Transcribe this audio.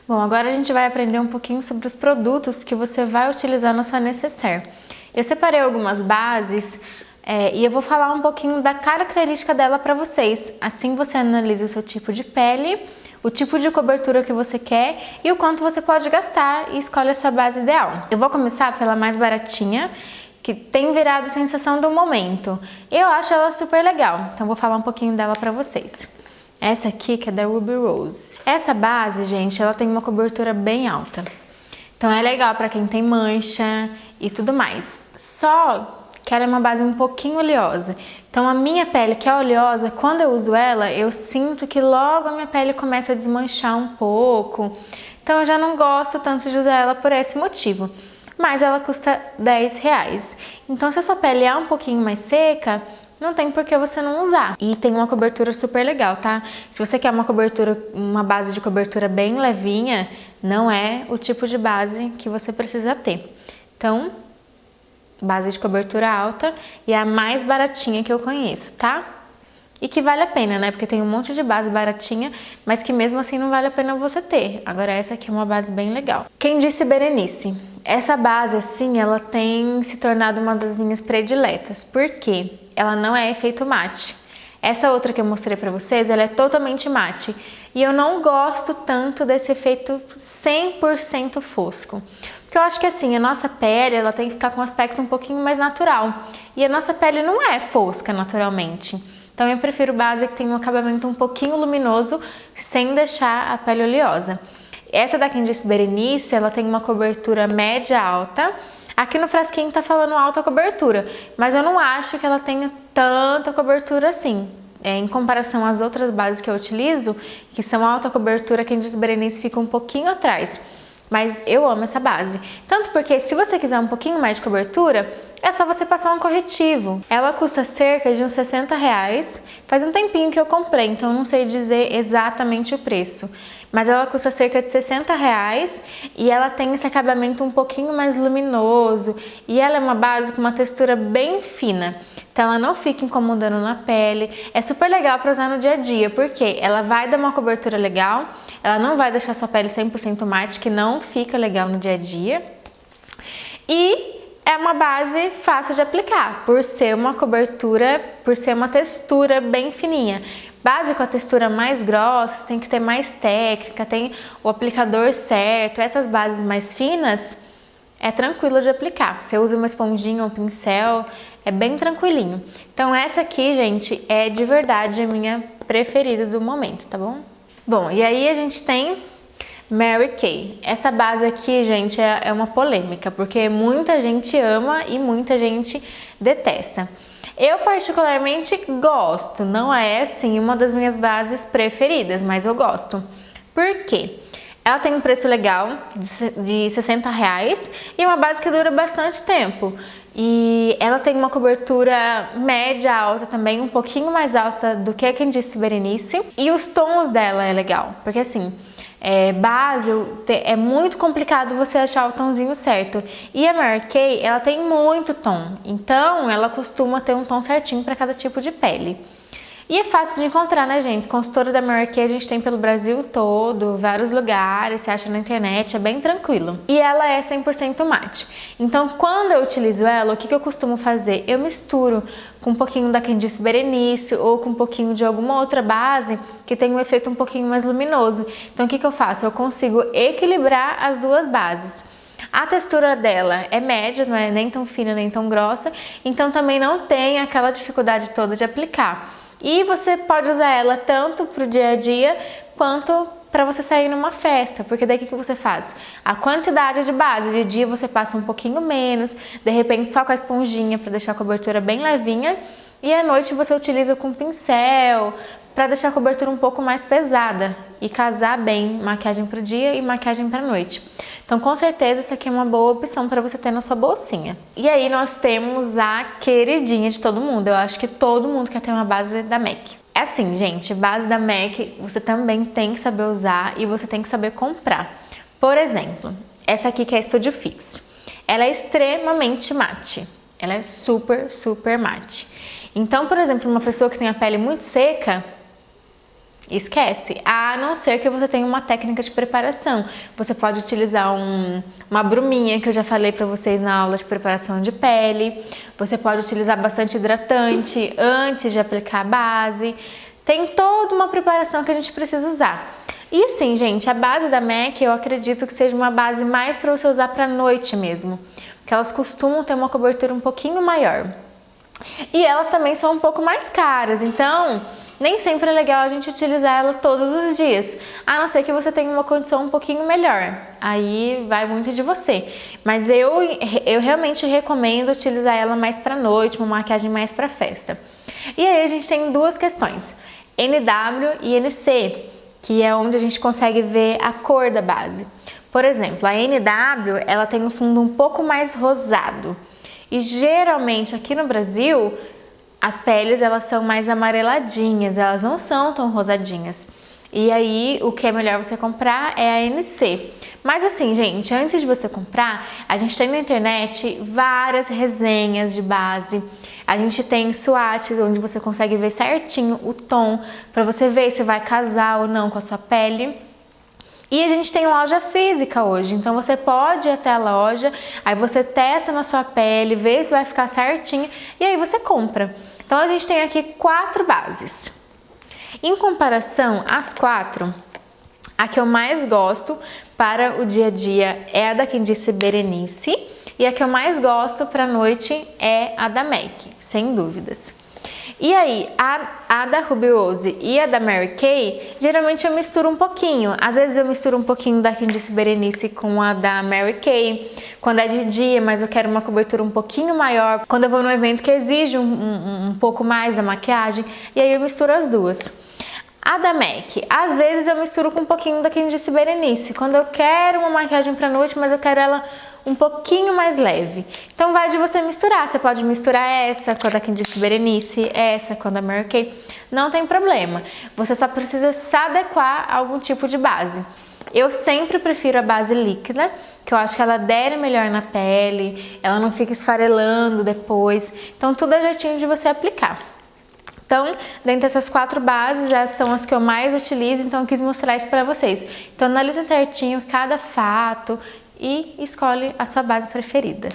Bom, agora a gente vai aprender um pouquinho sobre os produtos que você vai utilizar na sua necessaire. Eu separei algumas bases e eu vou falar um pouquinho da característica dela para vocês. Assim você analisa o seu tipo de pele, o tipo de cobertura que você quer e o quanto você pode gastar e escolhe a sua base ideal. Eu vou começar pela mais baratinha, que tem virado sensação do momento. Eu acho ela super legal, então vou falar um pouquinho dela para vocês. Essa aqui que é da Ruby Rose. Essa base, gente, ela tem uma cobertura bem alta. Então é legal para quem tem mancha e tudo mais. Só que ela é uma base um pouquinho oleosa. Então a minha pele que é oleosa, quando eu uso ela, eu sinto que logo a minha pele começa a desmanchar um pouco. Então eu já não gosto tanto de usar ela por esse motivo. Mas ela custa R$10. Então se a sua pele é um pouquinho mais seca, não tem por que você não usar. E tem uma cobertura super legal, tá? Se você quer uma base de cobertura bem levinha, não é o tipo de base que você precisa ter. Então, base de cobertura alta e é a mais baratinha que eu conheço, tá? E que vale a pena, né? Porque tem um monte de base baratinha, mas que mesmo assim não vale a pena você ter. Agora essa aqui é uma base bem legal. Quem disse Berenice? Essa base, assim, ela tem se tornado uma das minhas prediletas. Por quê? Ela não é efeito mate. Essa outra que eu mostrei pra vocês, ela é totalmente mate. E eu não gosto tanto desse efeito 100% fosco. Porque eu acho que assim, a nossa pele, ela tem que ficar com um aspecto um pouquinho mais natural. E a nossa pele não é fosca naturalmente. Então eu prefiro base que tem um acabamento um pouquinho luminoso, sem deixar a pele oleosa. Essa da Quem Disse Berenice, ela tem uma cobertura média alta. Aqui no frasquinho tá falando alta cobertura, mas eu não acho que ela tenha tanta cobertura assim. Em comparação às outras bases que eu utilizo, que são alta cobertura, Quem Disse Berenice fica um pouquinho atrás. Mas eu amo essa base. Tanto porque se você quiser um pouquinho mais de cobertura, é só você passar um corretivo. Ela custa cerca de uns R$60. Faz um tempinho que eu comprei, então eu não sei dizer exatamente o preço. Mas ela custa cerca de R$60 e ela tem esse acabamento um pouquinho mais luminoso. E ela é uma base com uma textura bem fina. Então ela não fica incomodando na pele. É super legal para usar no dia a dia, porque ela vai dar uma cobertura legal. Ela não vai deixar sua pele 100% mate, que não fica legal no dia a dia. E é uma base fácil de aplicar, por ser uma cobertura, por ser uma textura bem fininha. Base com a textura mais grossa, você tem que ter mais técnica, tem o aplicador certo. Essas bases mais finas é tranquilo de aplicar. Você usa uma esponjinha ou um pincel, é bem tranquilinho. Então essa aqui, gente, é de verdade a minha preferida do momento, tá bom? Bom, e aí a gente tem Mary Kay. Essa base aqui, gente, é uma polêmica, porque muita gente ama e muita gente detesta. Eu particularmente gosto, não é assim uma das minhas bases preferidas, mas eu gosto. Por quê? Ela tem um preço legal de R$60 e uma base que dura bastante tempo. E ela tem uma cobertura média alta também, um pouquinho mais alta do que a Quem Disse Berenice. E os tons dela é legal, porque assim, base é muito complicado você achar o tomzinho certo. E a Mary Kay, ela tem muito tom, então ela costuma ter um tom certinho para cada tipo de pele. E é fácil de encontrar, né, gente? Consultora da Mary Kay a gente tem pelo Brasil todo, vários lugares, você acha na internet, é bem tranquilo. E ela é 100% mate. Então, quando eu utilizo ela, o que eu costumo fazer? Eu misturo com um pouquinho da Quem Disse Berenice ou com um pouquinho de alguma outra base que tem um efeito um pouquinho mais luminoso. Então, o que eu faço? Eu consigo equilibrar as duas bases. A textura dela é média, não é nem tão fina nem tão grossa, então também não tem aquela dificuldade toda de aplicar. E você pode usar ela tanto para o dia a dia quanto para você sair numa festa, porque daí o que você faz? A quantidade de base, de dia você passa um pouquinho menos, de repente só com a esponjinha para deixar a cobertura bem levinha, e à noite você utiliza com pincel para deixar a cobertura um pouco mais pesada e casar bem maquiagem para o dia e maquiagem para a noite. Então com certeza essa aqui é uma boa opção para você ter na sua bolsinha. E aí nós temos a queridinha de todo mundo, eu acho que todo mundo quer ter uma base da MAC. É assim, gente, base da MAC você também tem que saber usar e você tem que saber comprar. Por exemplo, essa aqui que é a Studio Fix. Ela é extremamente mate. Ela é super mate. Então, por exemplo, uma pessoa que tem a pele muito seca, Esquece, a não ser que você tenha uma técnica de preparação. Você pode utilizar uma bruminha, que eu já falei pra vocês na aula de preparação de pele. Você pode utilizar bastante hidratante antes de aplicar a base. Tem toda uma preparação que a gente precisa usar. E sim, gente, a base da MAC eu acredito que seja uma base mais para você usar pra noite mesmo, porque elas costumam ter uma cobertura um pouquinho maior. E elas também são um pouco mais caras, então nem sempre é legal a gente utilizar ela todos os dias, a não ser que você tenha uma condição um pouquinho melhor. Aí vai muito de você. Mas eu realmente recomendo utilizar ela mais pra noite, uma maquiagem mais pra festa. E aí a gente tem duas questões, NW e NC, que é onde a gente consegue ver a cor da base. Por exemplo, a NW, ela tem um fundo um pouco mais rosado. E geralmente aqui no Brasil, as peles elas são mais amareladinhas, elas não são tão rosadinhas. E aí, o que é melhor você comprar é a NC. Mas assim, gente, antes de você comprar, a gente tem na internet várias resenhas de base. A gente tem swatches onde você consegue ver certinho o tom, para você ver se vai casar ou não com a sua pele. E a gente tem loja física hoje, então você pode ir até a loja, aí você testa na sua pele, vê se vai ficar certinho e aí você compra. Então a gente tem aqui 4 bases. Em comparação às 4, a que eu mais gosto para o dia a dia é a da Quem Disse Berenice e a que eu mais gosto para a noite é a da MAC, sem dúvidas. E aí, a da Ruby Rose e a da Mary Kay, geralmente eu misturo um pouquinho. Às vezes eu misturo um pouquinho da Quem Disse Berenice com a da Mary Kay, quando é de dia, mas eu quero uma cobertura um pouquinho maior. Quando eu vou num evento que exige um pouco mais da maquiagem, e aí eu misturo as duas. A da MAC, às vezes eu misturo com um pouquinho da Quem Disse Berenice, quando eu quero uma maquiagem pra noite, mas eu quero ela um pouquinho mais leve. Então vai de você misturar, você pode misturar essa com a da Quem Disse Berenice, essa com a da Mary Kay, não tem problema. Você só precisa se adequar a algum tipo de base. Eu sempre prefiro a base líquida, que eu acho que ela adere melhor na pele, ela não fica esfarelando depois, então tudo é jeitinho de você aplicar. Então, dentre essas 4 bases, essas são as que eu mais utilizo, então eu quis mostrar isso para vocês. Então analisa certinho cada fato e escolhe a sua base preferida.